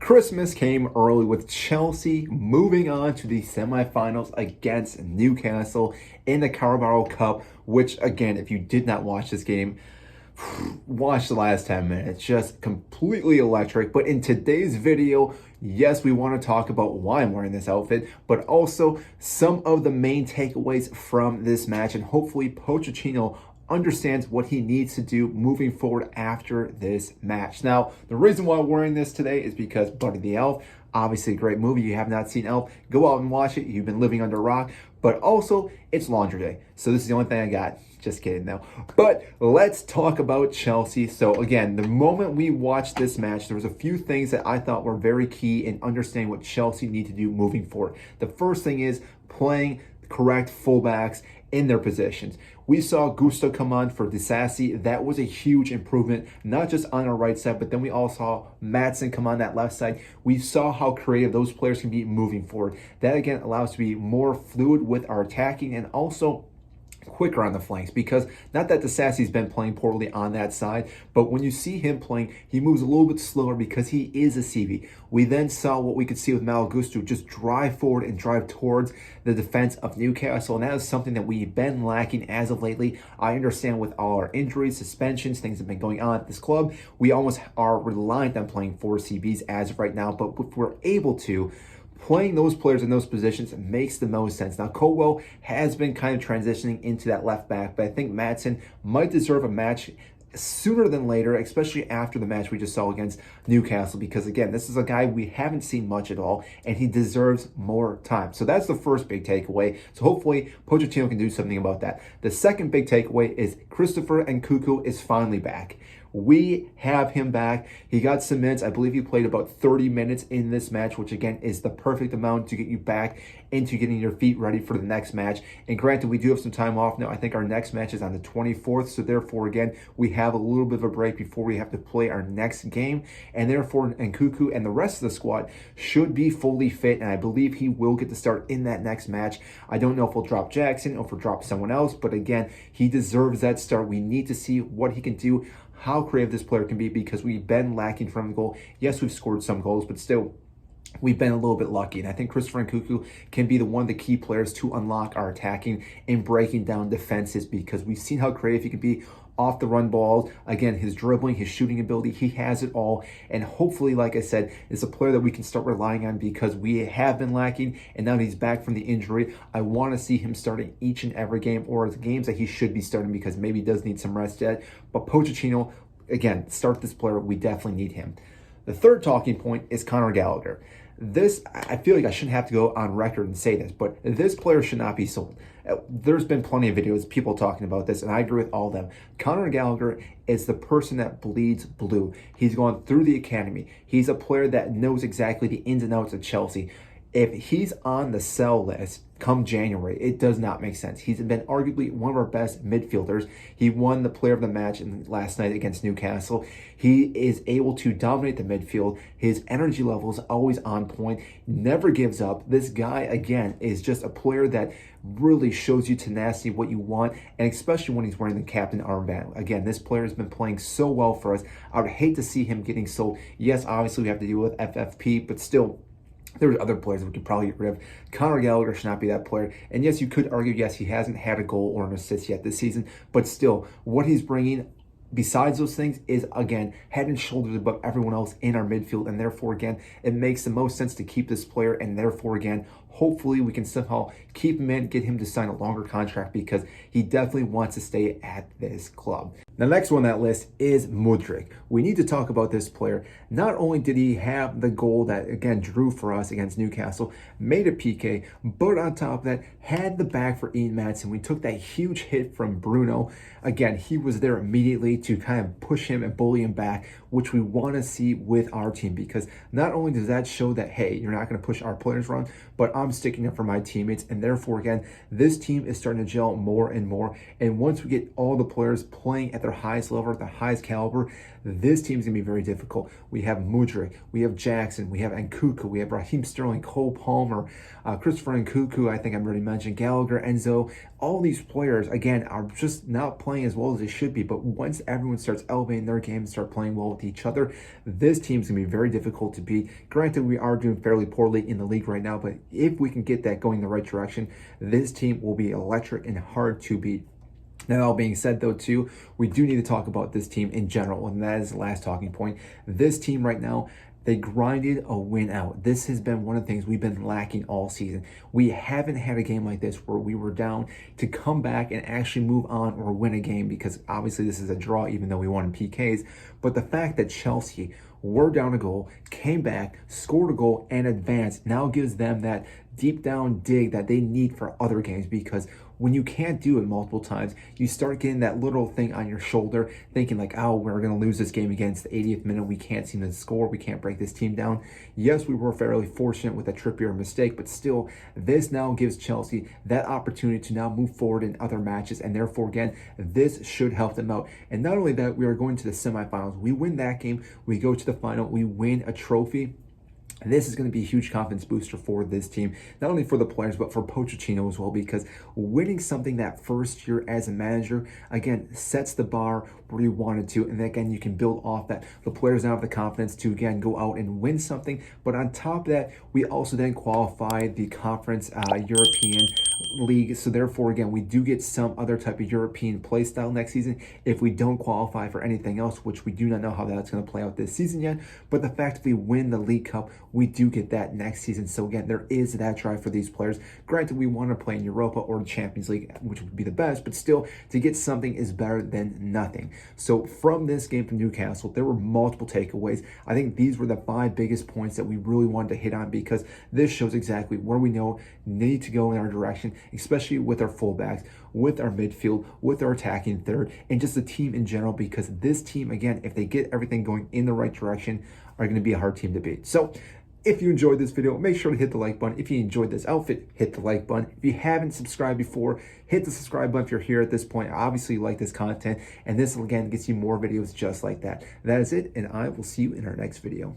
Christmas came early with Chelsea moving on to the semifinals against Newcastle in the Carabao Cup, which, again, if you did not watch this game, watch the last 10 minutes. Just completely electric. But in today's video, yes, we want to talk about why I'm wearing this outfit, but also some of the main takeaways from this match, and hopefully Pochettino understands what he needs to do moving forward after this match. Now, the reason why I'm wearing this today is because Buddy the Elf, obviously a great movie. You have not seen Elf, go out and watch it. You've been living under a rock. But also, it's laundry day. So this is the only thing I got. Just kidding though. But let's talk about Chelsea. So again, the moment we watched this match, there was a few things that I thought were very key in understanding what Chelsea need to do moving forward. The first thing is playing correct fullbacks in their positions. We saw Gusto come on for Disasi. That was a huge improvement, not just on our right side, but then we also saw Maatsen come on that left side. We saw how creative those players can be moving forward. That again allows us to be more fluid with our attacking and also quicker on the flanks, because not that Disasi's been playing poorly on that side, but when you see him playing, he moves a little bit slower because he is a CV. We then saw what we could see with Malo Gusto, just drive forward and drive towards the defense of Newcastle, and that is something that we've been lacking as of lately. I understand with all our injuries, suspensions, things have been going on at this club, we almost are reliant on playing 4 CBs as of right now, but if we're able to, playing those players in those positions makes the most sense. Now, Colwell has been kind of transitioning into that left back, but I think Maatsen might deserve a match sooner than later, especially after the match we just saw against Newcastle, because again, this is a guy we haven't seen much at all, and he deserves more time. So that's the first big takeaway. So hopefully Pochettino can do something about that. The second big takeaway is Christopher Nkunku is finally back. We have him back. He got some minutes. I believe he played about 30 minutes in this match, which again is the perfect amount to get you back into getting your feet ready for the next match. And granted, we do have some time off now. I think our next match is on the 24th. So therefore, again, we have a little bit of a break before we have to play our next game. And therefore, Nkunku and the rest of the squad should be fully fit. And I believe he will get to start in that next match. I don't know if we'll drop Jackson or if we'll drop someone else. But again, he deserves that start. We need to see what he can do, how creative this player can be, because we've been lacking from the goal. Yes, we've scored some goals, but still, we've been a little bit lucky. And I think Christopher Nkunku can be one of the key players to unlock our attacking and breaking down defenses, because we've seen how creative he can be off the run balls. Again, his dribbling, his shooting ability, he has it all. And hopefully, like I said, is a player that we can start relying on, because we have been lacking. And now that he's back from the injury, I want to see him starting each and every game, or the games that he should be starting, because maybe he does need some rest yet. But Pochettino, again, start this player. We definitely need him. The third talking point is Conor Gallagher. This, I feel like I shouldn't have to go on record and say this, but this player should not be sold. There's been plenty of videos, people talking about this, and I agree with all of them. Conor Gallagher is the person that bleeds blue. He's gone through the academy. He's a player that knows exactly the ins and outs of Chelsea. If he's on the sell list come January, it does not make sense. He's been arguably one of our best midfielders. He won the player of the match last night against Newcastle. He is able to dominate the midfield. His energy level is always on point, never gives up. This guy, again, is just a player that really shows you tenacity, what you want, and especially when he's wearing the captain armband. Again, this player has been playing so well for us. I would hate to see him getting sold. Yes, obviously we have to deal with FFP, but still, there's other players that we could probably get rid of. Conor Gallagher should not be that player. And yes, you could argue, yes, he hasn't had a goal or an assist yet this season, but still, what he's bringing besides those things is, again, head and shoulders above everyone else in our midfield. And therefore, again, it makes the most sense to keep this player. And therefore, again, hopefully we can somehow keep him in, get him to sign a longer contract, because he definitely wants to stay at this club. The next one on that list is Mudryk. We need to talk about this player. Not only did he have the goal that, again, drew for us against Newcastle, made a PK, but on top of that, had the back for Ian Maatsen. We took that huge hit from Bruno. Again, he was there immediately to kind of push him and bully him back, which we want to see with our team, because not only does that show that, hey, you're not going to push our players around, but I'm sticking up for my teammates. And therefore, again, this team is starting to gel more and more. And once we get all the players playing at their highest level, at the highest caliber, This team's going to be very difficult. We have Mudryk, we have Jackson, we have Nkuku, we have Raheem Sterling, Cole Palmer, Christopher Nkuku, I think I've already mentioned, Gallagher, Enzo. All these players, again, are just not playing as well as they should be. But once everyone starts elevating their game and start playing well with each other, this team's going to be very difficult to beat. Granted, we are doing fairly poorly in the league right now, but if we can get that going in the right direction, this team will be electric and hard to beat. Now, that all being said, though, too, we do need to talk about this team in general, and that is the last talking point. This team right now, they grinded a win out. This has been one of the things we've been lacking all season. We haven't had a game like this where we were down to come back and actually move on or win a game, because obviously this is a draw even though we won in PKs. But the fact that Chelsea were down a goal, came back, scored a goal, and advanced now gives them that deep down dig that they need for other games, because when you can't do it multiple times, you start getting that little thing on your shoulder, thinking like, oh, we're going to lose this game against the 80th minute. We can't seem to score. We can't break this team down. Yes, we were fairly fortunate with a Trippier mistake, but still, this now gives Chelsea that opportunity to now move forward in other matches, and therefore, again, this should help them out. And not only that, we are going to the semifinals. We win that game, we go to the final, we win a trophy. And this is going to be a huge confidence booster for this team, not only for the players, but for Pochettino as well, because winning something that first year as a manager, again, sets the bar where you wanted to. And then again, you can build off that. The players now have the confidence to, again, go out and win something. But on top of that, we also then qualify the Conference European League. So therefore, again, we do get some other type of European play style next season if we don't qualify for anything else, which we do not know how that's going to play out this season yet. But the fact that we win the League Cup, we do get that next season. So again, there is that drive for these players. Granted, we want to play in Europa or the Champions League, which would be the best, but still, to get something is better than nothing. So from this game from Newcastle, there were multiple takeaways. I think these were the 5 biggest points that we really wanted to hit on, because this shows exactly where we know need to go in our direction, especially with our fullbacks, with our midfield, with our attacking third, and just the team in general, because this team, again, if they get everything going in the right direction, are going to be a hard team to beat. So if you enjoyed this video, make sure to hit the like button. If you enjoyed this outfit, hit the like button. If you haven't subscribed before, hit the subscribe button if you're here at this point. Obviously, you like this content, and this, again, gets you more videos just like that. That is it, and I will see you in our next video.